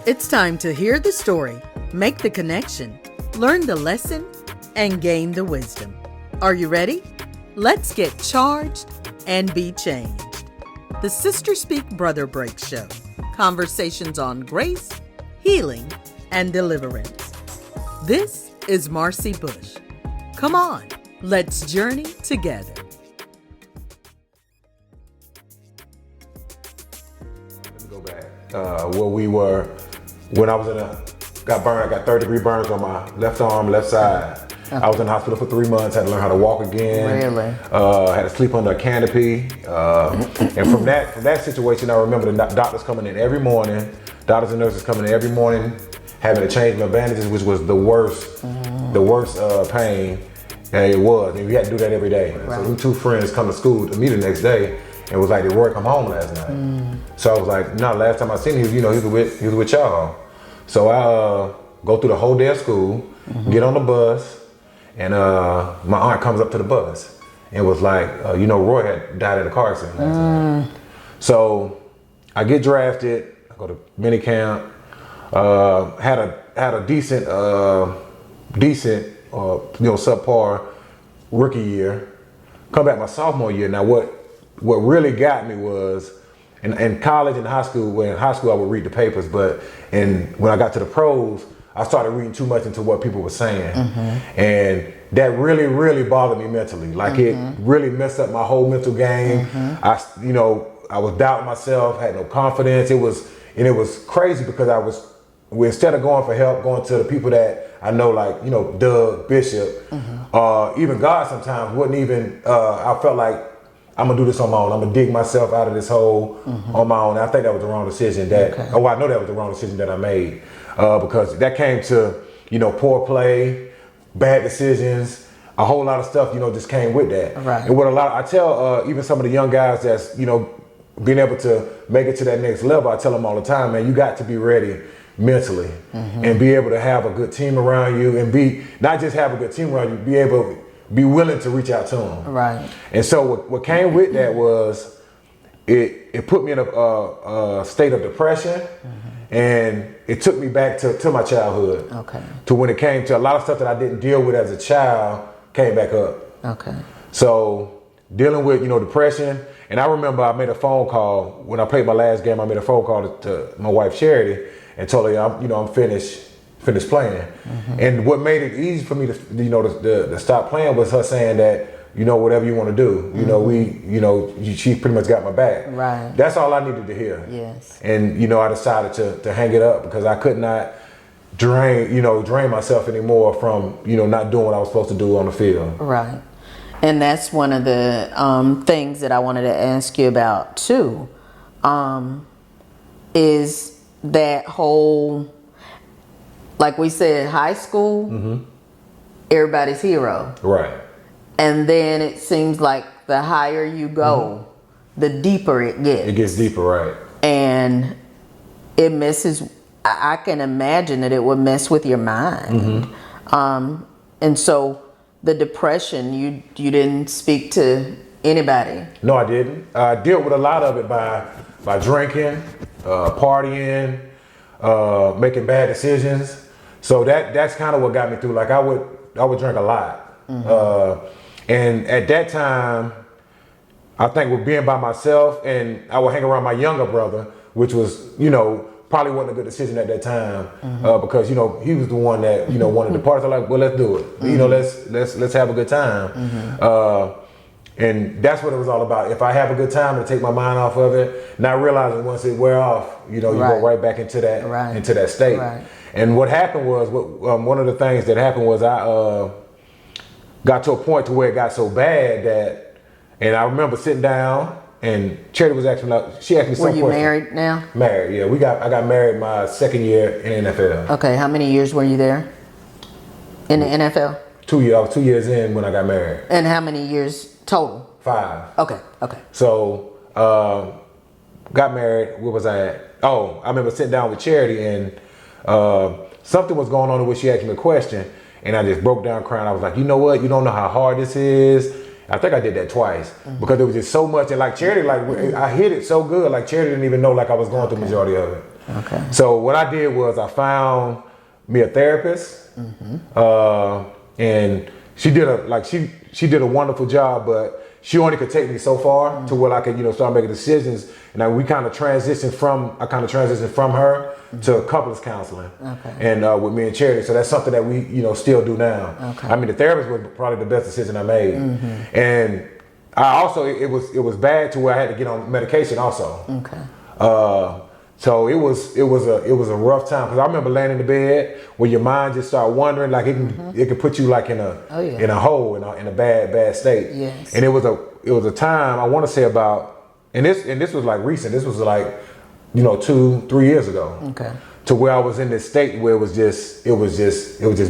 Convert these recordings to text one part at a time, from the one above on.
It's time to hear the story, make the connection, learn the lesson, and gain the wisdom. Are you ready? Let's get charged and be changed. The Sister Speak Brother Break Show. Conversations on grace, healing, and deliverance. This is Marcy Bush. Come on, let's journey together. Let me go back. Where we were, when I was got burned, I got 3rd-degree burns on my left arm, left side. Okay. I was in the hospital for 3 months, had to learn how to walk again. Really? Had to sleep under a canopy. And from that situation, I remember the doctors coming in every morning, doctors and nurses coming in every morning, having to change my bandages, which was the worst pain it was. And we had to do that every day. Right. So we 2 friends come to school to me the next day and was like, did Roy come home last night? So I was like, no, last time I seen him, he was with y'all. So I go through the whole day of school, get on the bus, and my aunt comes up to the bus and was like, Roy had died in a car accident last night. So I get drafted, I go to mini camp, had a decent, subpar rookie year. Come back my sophomore year. Now what really got me was in college and high school. Well, in high school I would read the papers, but when I got to the pros, I started reading too much into what people were saying, and that really, really bothered me mentally. Like it really messed up my whole mental game. I was doubting myself, had no confidence. It was crazy because instead of going for help, going to the people that I know, like Doug, Bishop, even God sometimes wouldn't even. I felt like I'm gonna do this on my own. I'm gonna dig myself out of this hole on my own. And I think that was the wrong decision. I know that was the wrong decision that I made because that came to poor play, bad decisions, a whole lot of stuff. Just came with that. Right. And I tell even some of the young guys that's being able to make it to that next level. I tell them all the time, man, you got to be ready mentally and be able to have a good team around you and not just have a good team around you, be willing to reach out to them. Right. And so what came with that was it put me in a state of depression, and it took me back to my childhood. Okay. To when it came to a lot of stuff that I didn't deal with as a child came back up. Okay. So dealing with depression, and I remember I made a phone call when I played my last game. I made a phone call to my wife Charity and told her I'm finished playing. And what made it easy for me to stop playing was her saying that whatever you want to do, she pretty much got my back. Right. That's all I needed to hear. Yes. And I decided to hang it up because I could not drain myself anymore from not doing what I was supposed to do on the field. Right. And that's one of the things that I wanted to ask you about too, is that whole, like we said, high school, everybody's hero. Right. And then it seems like the higher you go, the deeper it gets. It gets deeper, right. And it messes, I can imagine that it would mess with your mind. And so the depression, you didn't speak to anybody? No, I didn't. I dealt with a lot of it by drinking, partying, making bad decisions. So that's kind of what got me through. Like I would drink a lot, and at that time, I think with being by myself, and I would hang around my younger brother, which was probably wasn't a good decision at that time because he was the one that wanted to party. So like, well, let's do it. Let's have a good time. And that's what it was all about. If I have a good time to take my mind off of it, not realizing once it wear off, you go right back into that state. Right. And what happened was, one of the things that happened was I got to a point to where it got so bad and I remember sitting down and Charity was asking me, she asked me some questions. Were you married now? Married, yeah. I got married my 2nd year in the NFL. Okay, how many years were you there in the NFL? 2 years. I was 2 years in when I got married. And how many years total? 5. Okay. So, got married. Where was I at? Oh, I remember sitting down with Charity and something was going on in which she asked me a question and I just broke down crying. I was like, you know what? You don't know how hard this is. I think I did that twice because there was just so much. And like Charity, I hit it so good. Like Charity didn't even know I was going through the majority of it. Okay. So what I did was I found me a therapist, and she did a wonderful job, but she only could take me so far to where I could, start making decisions. And I kind of transitioned from her to couples counseling, and with me and Charity. So that's something that we, still do now. Okay. I mean, the therapist was probably the best decision I made, and I also it was bad to where I had to get on medication also. Okay. So it was a rough time, because I remember laying in the bed where your mind just started wandering, like it could put you like in a hole, in a bad state. Yes. And it was a time, I want to say about, and this was like recent. This was like 2-3 years ago. Okay. To where I was in this state where it was just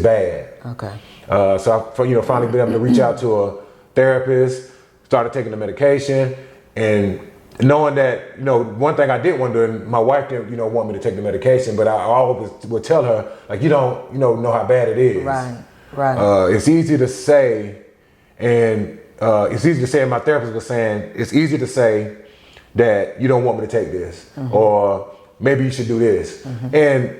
bad. Okay. So I finally been able to reach out to a therapist, started taking the medication, and knowing that, one thing I did want to do, and my wife didn't, want me to take the medication, but I always would tell her, like, you don't, know how bad it is. Right. Right. It's easy to say, and it's easy to say, and my therapist was saying, it's easy to say that you don't want me to take this, or maybe you should do this. And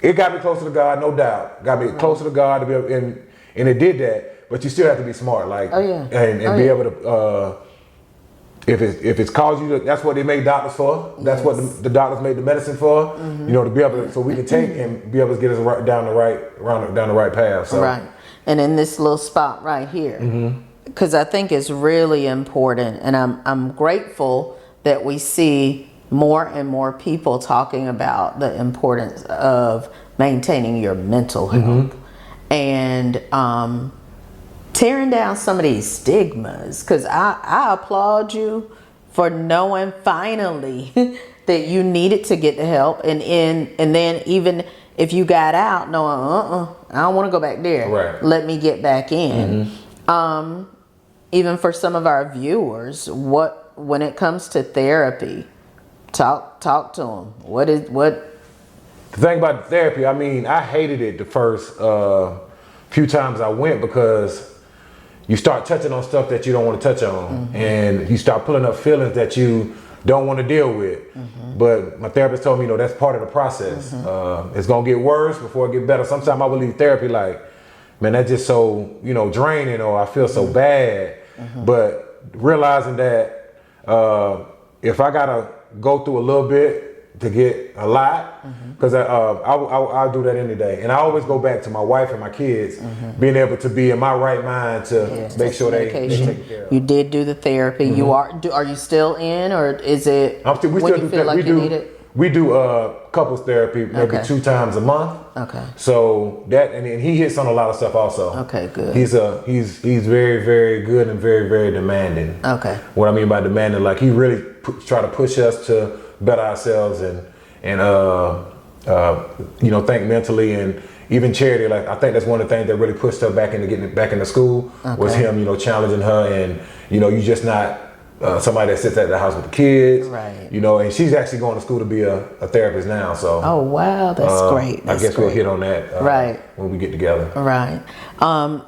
it got me closer to God, no doubt. Got me closer to God to be able, and it did that, but you still have to be smart, like, and be able to, if it's caused you to, that's what they make doctors for. That's what the doctors made the medicine for. To be able to, so we can take and be able to get us down the right path. So. Right. And in this little spot right here, because I think it's really important, and I'm grateful that we see more and more people talking about the importance of maintaining your mental health and tearing down some of these stigmas, because I applaud you for knowing finally that you needed to get the help, and then even if you got out knowing I don't want to go back there, let me get back in. Even for some of our viewers, when it comes to therapy, talk to them. What the thing about therapy? I mean, I hated it the first few times I went, because you start touching on stuff that you don't want to touch on, and you start pulling up feelings that you don't want to deal with. But my therapist told me, that's part of the process. It's gonna get worse before it get better. Sometimes I would leave therapy like, man, that's just so draining, or I feel so bad. But realizing that if I gotta go through a little bit to get a lot, because I'll do that any day. And I always go back to my wife and my kids, being able to be in my right mind to make sure they take care of. You did do the therapy. You are you still in, or is it we still do therapy. We do couples therapy maybe 2 times a month. Okay. So that, and he hits on a lot of stuff also. Okay, good. He's very, very good and very, very demanding. Okay. What I mean by demanding, like, he really try to push us to better ourselves and think mentally, and even Charity. Like, I think that's one of the things that really pushed her back into getting back into school, was him, challenging her, and you just not somebody that sits at the house with the kids, right? And she's actually going to school to be a therapist now. So oh wow, that's great. I guess we'll hit on that right when we get together. Right.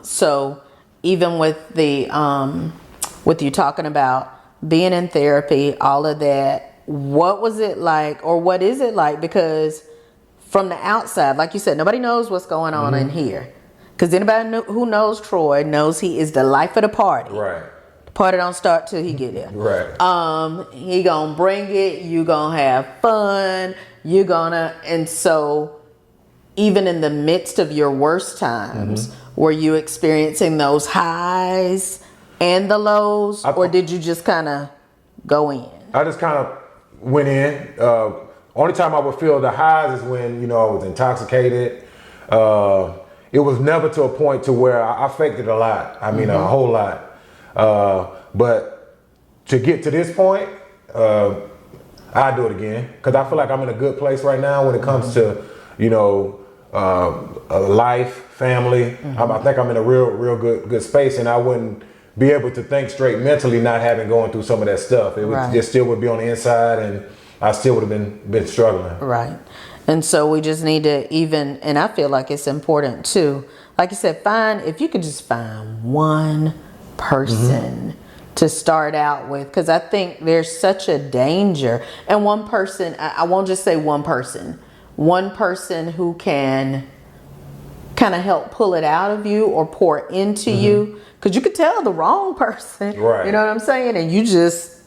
So even with the with you talking about being in therapy, all of that, what was it like, or what is it like? Because from the outside, like you said, nobody knows what's going on in here. Because anybody who knows Troy knows he is the life of the party. Right. The party don't start till he get there. Right. He gonna bring it. You gonna have fun. And so even in the midst of your worst times, were you experiencing those highs and the lows, or did you just kind of go in? I just kind of went in. Only time I would feel the highs is when, I was intoxicated. It was never to a point to where I faked it a lot. I mean, a whole lot. But to get to this point, I'd do it again, because I feel like I'm in a good place right now when it comes to, life, family. I think I'm in a real good space, and I wouldn't be able to think straight mentally, not having gone through some of that stuff. It would just still would be on the inside, and I still would have been struggling. Right. And so we just need to and I feel like it's important too, like you said, if you could just find one person to start out with, because I think there's such a danger. And one person, I won't just say one person who can kind of help pull it out of you or pour into you, because you could tell the wrong person, right? You know what I'm saying? And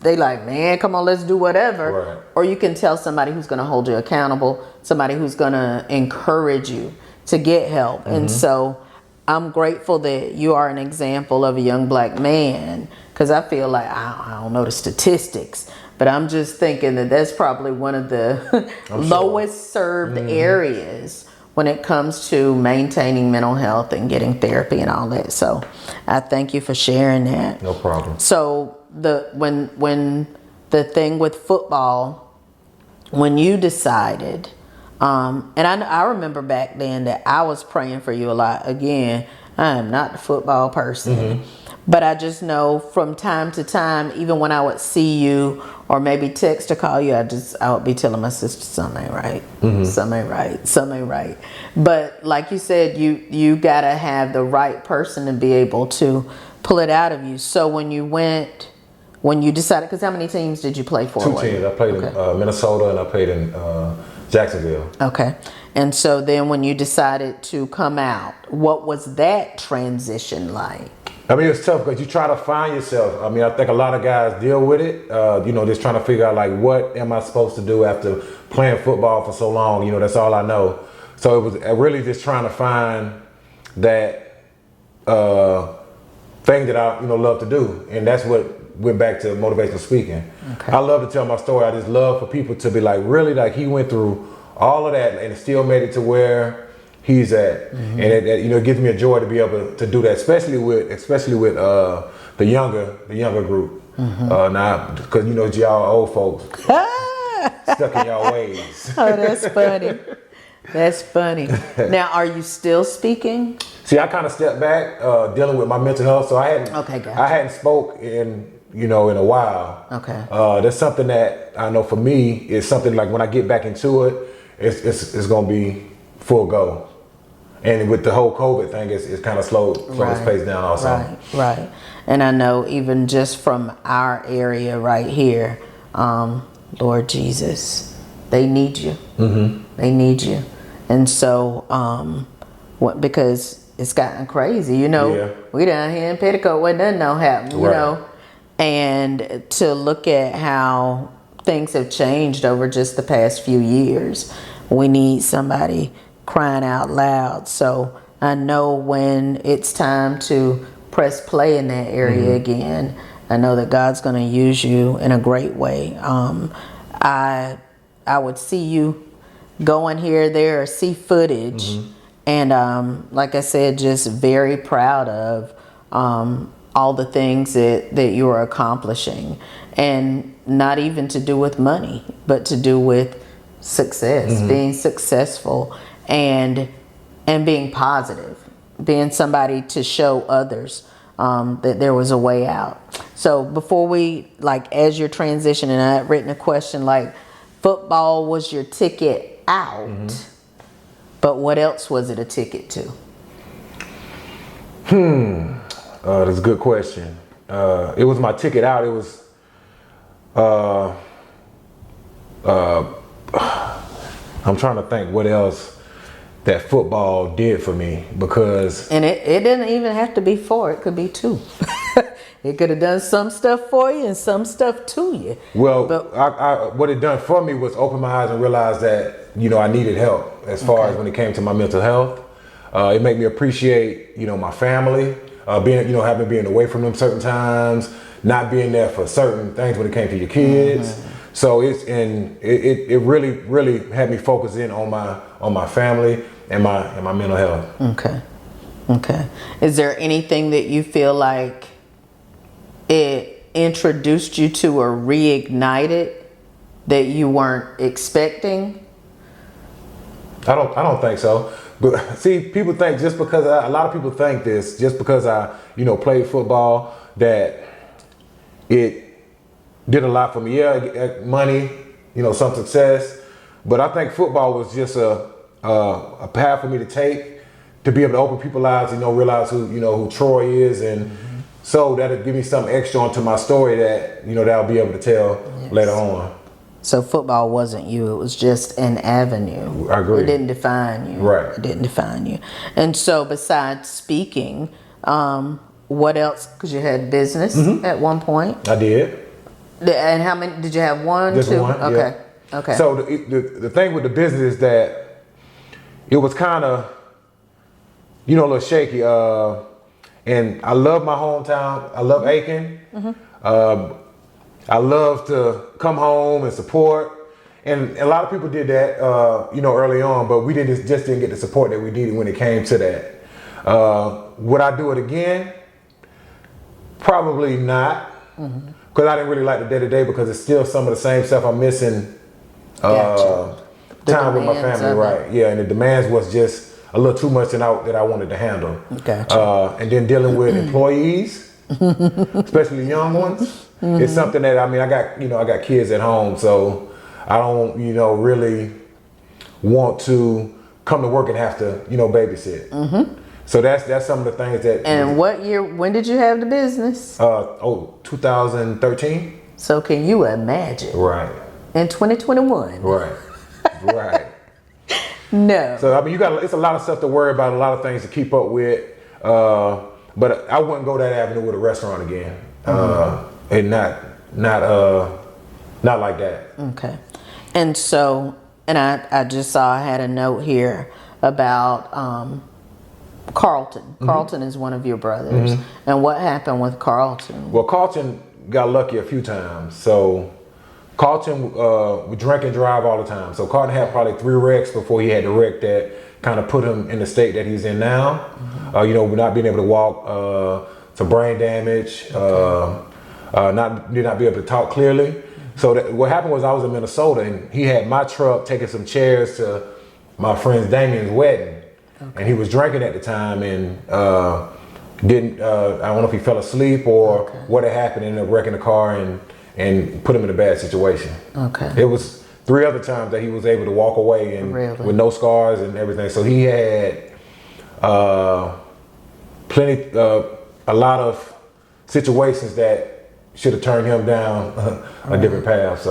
they like, man, come on, let's do whatever. Right. Or you can tell somebody who's going to hold you accountable, somebody who's going to encourage you to get help. And so I'm grateful that you are an example of a young black man, because I feel like, I don't know the statistics, but I'm just thinking that that's probably one of the lowest served areas when it comes to maintaining mental health and getting therapy and all that. So I thank you for sharing that. No problem. So when the thing with football, when you decided, and I remember back then that I was praying for you a lot. Again, I am not the football person, but I just know from time to time, even when I would see you or maybe text or call you, I would be telling my sister, something ain't right, something ain't right. But like you said, you gotta have the right person to be able to pull it out of you. So when you decided, because how many teams did you play for? 2 teams. I played in Minnesota and I played in Jacksonville. Okay. And so then when you decided to come out, what was that transition like? I mean, it's tough because you try to find yourself. I mean, I think a lot of guys deal with it, just trying to figure out, like, what am I supposed to do after playing football for so long? That's all I know. So it was really just trying to find that thing that I, love to do. And that's what went back to motivational speaking. Okay. I love to tell my story. I just love for people to be like, really, like, he went through all of that and still made it to where he's at, and it gives me a joy to be able to do that, especially with the younger group. Now, because y'all old folks stuck in y'all ways. Oh, that's funny. That's funny. Now, are you still speaking? See, I kind of stepped back, dealing with my mental health, so I hadn't spoke in a while. Okay. That's something that I know for me is something like when I get back into it, it's gonna be full go. And with the whole COVID thing, it's kind of slowed its pace down also. Right. And I know even just from our area right here, Lord Jesus, they need you. They need you. And so, because it's gotten crazy, we down here in Petticoat, wasn't nothing no happen, and to look at how things have changed over just the past few years, we need somebody crying out loud. So I know when it's time to press play in that area again, I know that God's going to use you in a great way. I would see you going here, there, or see footage, and like I said, just very proud of all the things that you are accomplishing, and not even to do with money, but to do with success, being successful. And being positive, being somebody to show others that there was a way out. So before we, as you're transitioning, I had written a question like, football was your ticket out, but what else was it a ticket to? That's a good question. It was my ticket out. It was, I'm trying to think what else that football did for me, because it didn't even have to be four, it could be two. It could have done some stuff for you and some stuff to you. Well, but what it done for me was open my eyes and realize that I needed help as far as when it came to my mental health. It made me appreciate my family, having been away from them certain times, not being there for certain things when it came to your kids. So it really had me focus in on my family and my mental health. Okay. Is there anything that you feel like it introduced you to or reignited that you weren't expecting? I don't think so. But see, people think just because a lot of people think this, just because I played football, that it did a lot for me. Yeah, money, some success, but I think football was just a path for me to take to be able to open people's eyes, realize who Troy is, and So that'll give me something extra onto my story that, that I'll be able to tell later on. So football wasn't you, it was just an avenue. I agree. It didn't define you. Right. It didn't define you. And so besides speaking, what else? Because you had business at one point. I did. And how many, did you have one, Just two? one, Okay. yeah. Okay. So the thing with the business is that it was kind of, a little shaky. And I love my hometown. I love Aiken. I love to come home and support. And a lot of people did that, early on, but we just didn't get the support that we needed when it came to that. Would I do it again? Probably not. Because I didn't really like the day-to-day because it's still some of the same stuff I'm missing. Gotcha. Time with my family, right? Yeah, and the demands was just a little too much that I wanted to handle. Gotcha. And then dealing with employees, especially young ones, it's something that I got kids at home, so I don't really want to come to work and have to babysit. So that's some of the things that. And what year? When did you have the business? 2013. So can you imagine? Right. In 2021. Right. Right. No. So it's a lot of stuff to worry about, a lot of things to keep up with. But I wouldn't go that avenue with a restaurant again. And not like that. Okay. And so, and I just saw I had a note here about Carlton. Carlton is one of your brothers. And what happened with Carlton? Well, Carlton got lucky a few times. So Carlton would drink and drive all the time. So Carlton had probably 3 wrecks before he had the wreck that kind of put him in the state that he's in now. Not being able to walk, some brain damage, not be able to talk clearly. So what happened was I was in Minnesota and he had my truck taking some chairs to my friend Damien's wedding. And he was drinking at the time and I don't know if he fell asleep or what had happened, ended up wrecking the car and put him in a bad situation. Okay. It was 3 other times that he was able to walk away and with no scars and everything. So he had a lot of situations that should have turned him down a different path.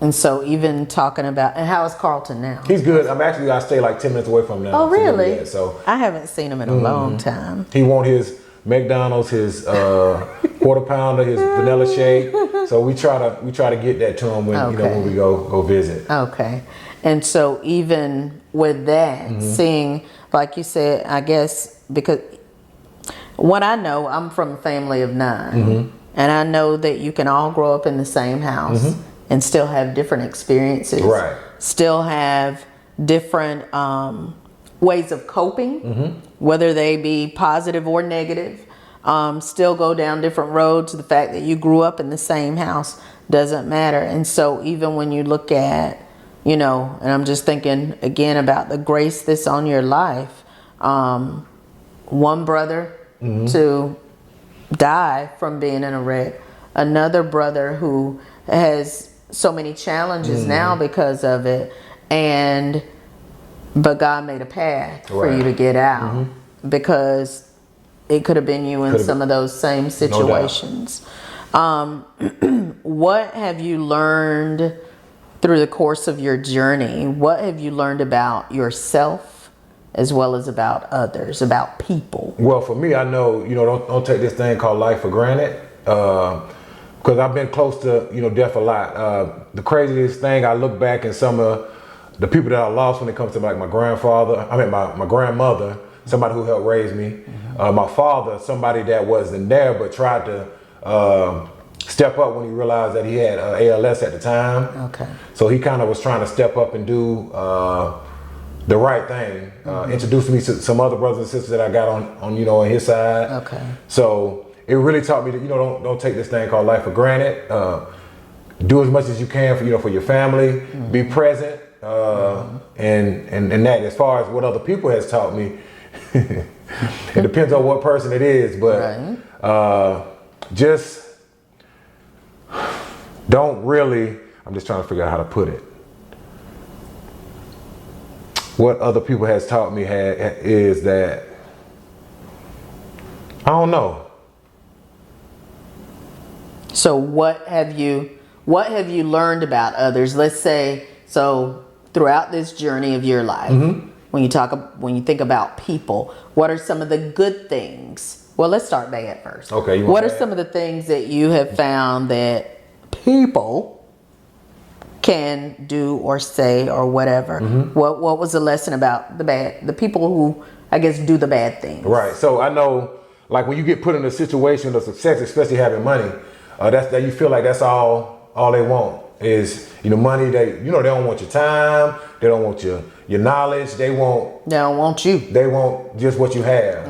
And so even talking about, and how is Carlton now? He's good. I stay like 10 minutes away from him now. Oh, really? Yeah, so I haven't seen him in a long time. He want his McDonald's, his quarter pounder, his vanilla shake. So we try to get that to him when we go visit. Okay. And so even with that, seeing, like you said, I guess, because what I know, I'm from a family of 9. And I know that you can all grow up in the same house and still have different experiences. Right. Still have different ways of coping, whether they be positive or negative. Still go down different roads. The fact that you grew up in the same house doesn't matter. And so even when you look at, and I'm just thinking again about the grace that's on your life, one brother to die from being in a wreck, another brother who has so many challenges now because of it, but God made a path for you to get out because it could have been you in some of those same situations. What have you learned through the course of your journey? What have you learned about yourself as well as about others, about people? Well, for me, I know, don't take this thing called life for granted. Because I've been close to, death a lot. The craziest thing, I look back and some of the people that I lost when it comes to like my grandmother, somebody who helped raise me. My father, somebody that wasn't there but tried to step up when he realized that he had ALS at the time. Okay. So he kind of was trying to step up and do the right thing. Introduced me to some other brothers and sisters that I got on on his side. Okay. So it really taught me that don't take this thing called life for granted. Do as much as you can for your family. Be present. And that, as far as what other people has taught me, it depends on what person it is, but just don't really. I'm just trying to figure out how to put it. What other people has taught me is that I don't know. So what have you learned about others? Let's say, so throughout this journey of your life, when you think about people, what are some of the good things? Well, let's start bad first. Okay. What are some of the things that you have found that people can do or say or whatever? What was the lesson about the people who, I guess, do the bad things? Right. So I know, like, when you get put in a situation of success, especially having money, that you feel like that's all they want is, money. They don't want your time. They don't want your knowledge. They don't want you. They want just what you have.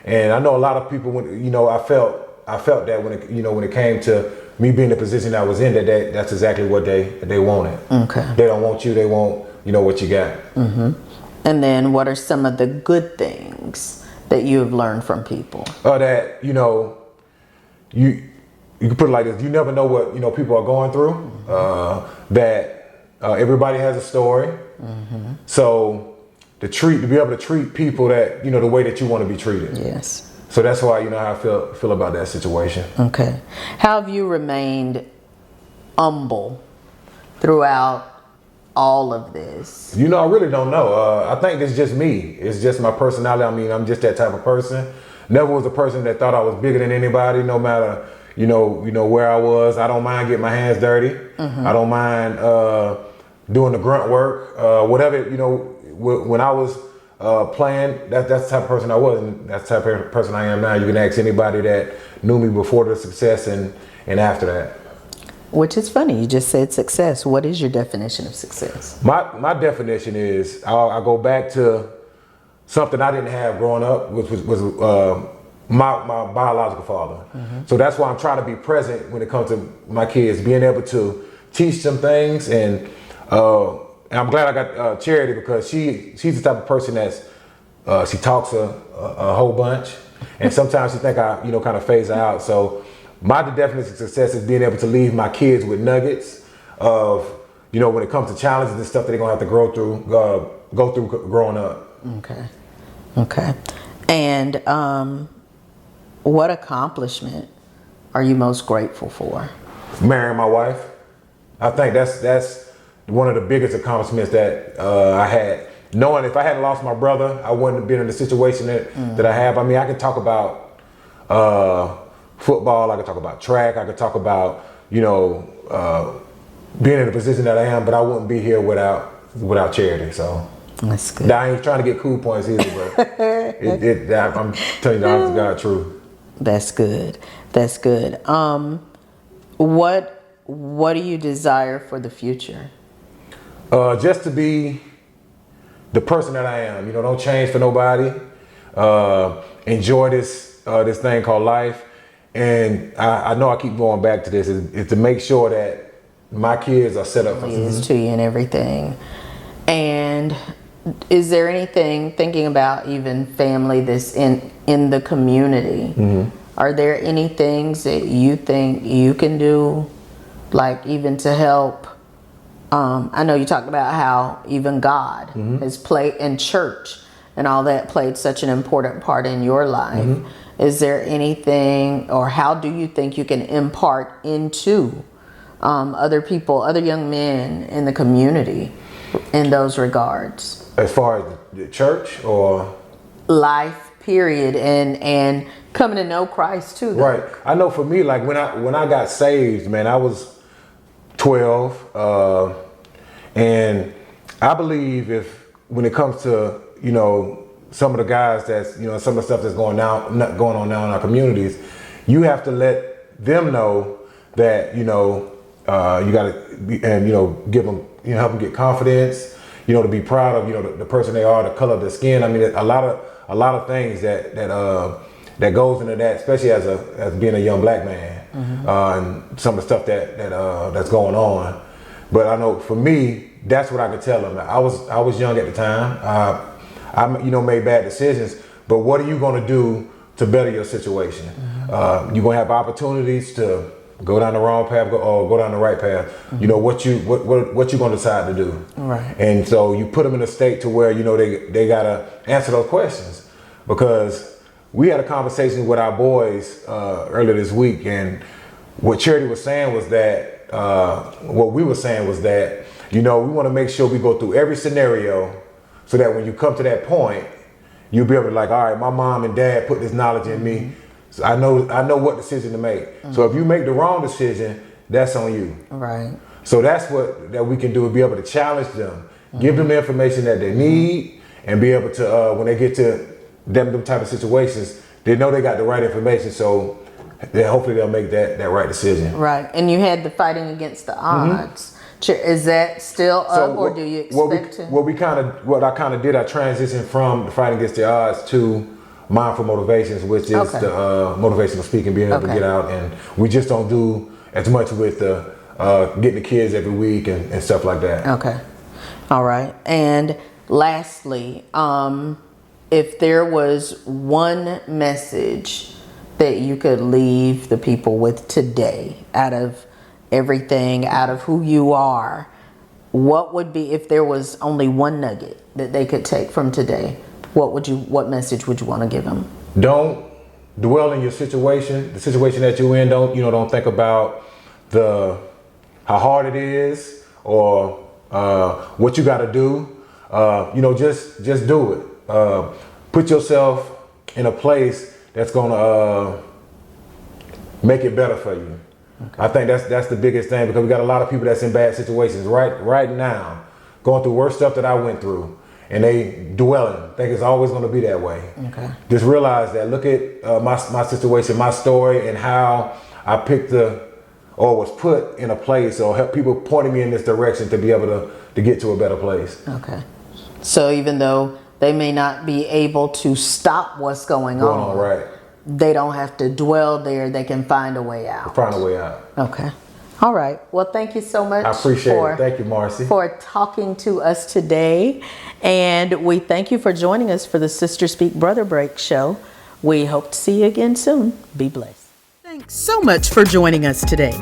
And I know a lot of people, when I felt that when it came to me being in the position I was in, that's exactly what they wanted. Okay. They don't want you. They want what you got. And then what are some of the good things that you have learned from people? That you can put it like this: you never know what people are going through. That everybody has a story. So to be able to treat people that the way that you want to be treated. Yes. So that's why how I feel about that situation. Okay. How have you remained humble throughout all of this? I really don't know. I think it's just me. It's just my personality. I mean, I'm just that type of person. Never was a person that thought I was bigger than anybody, no matter where I was. I don't mind getting my hands dirty. I don't mind doing the grunt work. Whatever, when I was playing, that's the type of person I was, and that's the type of person I am now. You can ask anybody that knew me before the success and after that. Which is funny. You just said success. What is your definition of success? My definition is, I go back to something I didn't have growing up, which was my biological father. So that's why I'm trying to be present when it comes to my kids, being able to teach them things. And I'm glad I got Charity, because she's the type of person that's she talks a whole bunch, and sometimes she think I kind of phase her out. So my definition of success is being able to leave my kids with nuggets of when it comes to challenges and stuff that they're gonna have to go through growing up. Okay. And what accomplishment are you most grateful for? Marrying my wife. I think that's one of the biggest accomplishments that I had. Knowing if I hadn't lost my brother, I wouldn't have been in the situation that I have. I mean, I can talk about football, I could talk about track, I could talk about being in the position that I am, but I wouldn't be here without Charity. So that's good. I ain't trying to get cool points either, but I'm telling you the honest to God truth. That's good. That's good. What do you desire for the future? Just to be the person that I am. Don't change for nobody. Enjoy this thing called life. And I know I keep going back to this, is to make sure that my kids are set up for success to you and everything. And is there anything, thinking about even family that's in the community, are there any things that you think you can do, like even to help? I know you talked about how even God has played, in church and all that, played such an important part in your life. Is there anything, or how do you think you can impart into other people, other young men in the community in those regards? As far as the church or life, period, and coming to know Christ too, though. Right. I know for me, like when I got saved, man, I was 12, and I believe when it comes to some of the guys that's some of the stuff that's going on now in our communities, you have to let them know that you got to give them help them get confidence, to be proud of the person they are, the color of their skin. I mean, a lot of things that goes into that, especially as being a young black man, and some of the stuff that's going on. But I know for me, that's what I could tell them. I was young at the time. I made bad decisions, but what are you going to do to better your situation? You're going to have opportunities to go down the wrong path or go down the right path. What you going to decide to do. Right. And so you put them in a state to where they got to answer those questions, because we had a conversation with our boys earlier this week, and what Charity was saying was that, what we were saying was that, we want to make sure we go through every scenario so that when you come to that point, you'll be able to all right, my mom and dad put this knowledge in me. So I know what decision to make. So if you make the wrong decision, that's on you. Right. So that's that we can do, is be able to challenge them, give them the information that they need, and be able to, when they get to them type of situations, they know they got the right information. So then hopefully they'll make that right decision. Right. And you had the fighting against the odds. Is that still up, or do you expect to? What I kind of did, I transitioned from the fighting against the odds to mindful motivations, which is the motivational speaking, being able to get out, and we just don't do as much with the getting the kids every week and stuff like that. Okay. All right. And lastly, if there was one message that you could leave the people with today, out of everything, out of who you are, what would be, if there was only one nugget that they could take from today, what message would you want to give them? Don't dwell in your situation, the situation that you're in. Don't think about how hard it is or what you got to do. Just do it. Put yourself in a place that's gonna make it better for you. Okay. I think that's the biggest thing, because we got a lot of people that's in bad situations right now, going through worse stuff that I went through, and they dwelling, think it's always going to be that way. Okay. Just realize that. Look at my situation, my story, and how I was put in a place, or help people pointing me in this direction to be able to get to a better place. Okay. So even though they may not be able to stop what's going on, right, they don't have to dwell there. They can find a way out. Okay. All right. Well, thank you so much. I appreciate it. Thank you, Marcy, for talking to us today. And we thank you for joining us for the Sister Speak Brother Break show. We hope to see you again soon. Be blessed. Thanks so much for joining us today.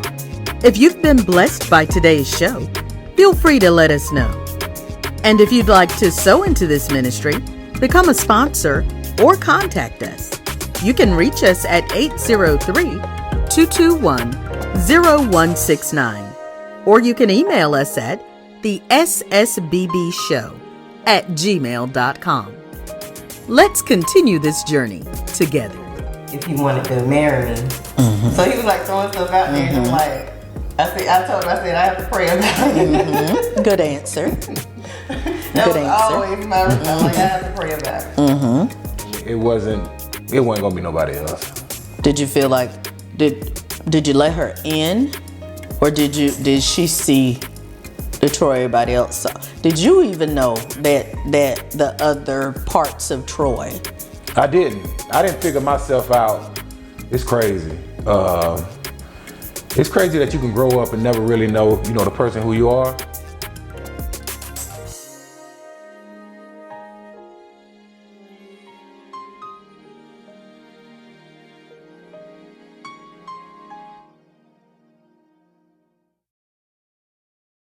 If you've been blessed by today's show, feel free to let us know. And if you'd like to sow into this ministry, become a sponsor, or contact us, you can reach us at 803-221-0169. Or you can email us at thessbbshow@gmail.com. Let's continue this journey together. If he wanted to marry me. So he was like throwing stuff out there, and I'm like, I told him, I have to pray about it. Good answer. That was always my response. I'm like, I have to pray about it. It wasn't gonna be nobody else. Did you feel like, did you let her in, or did she see the Troy everybody else saw? Did you even know that the other parts of Troy? I didn't figure myself out. It's crazy. It's crazy that you can grow up and never really know, the person who you are.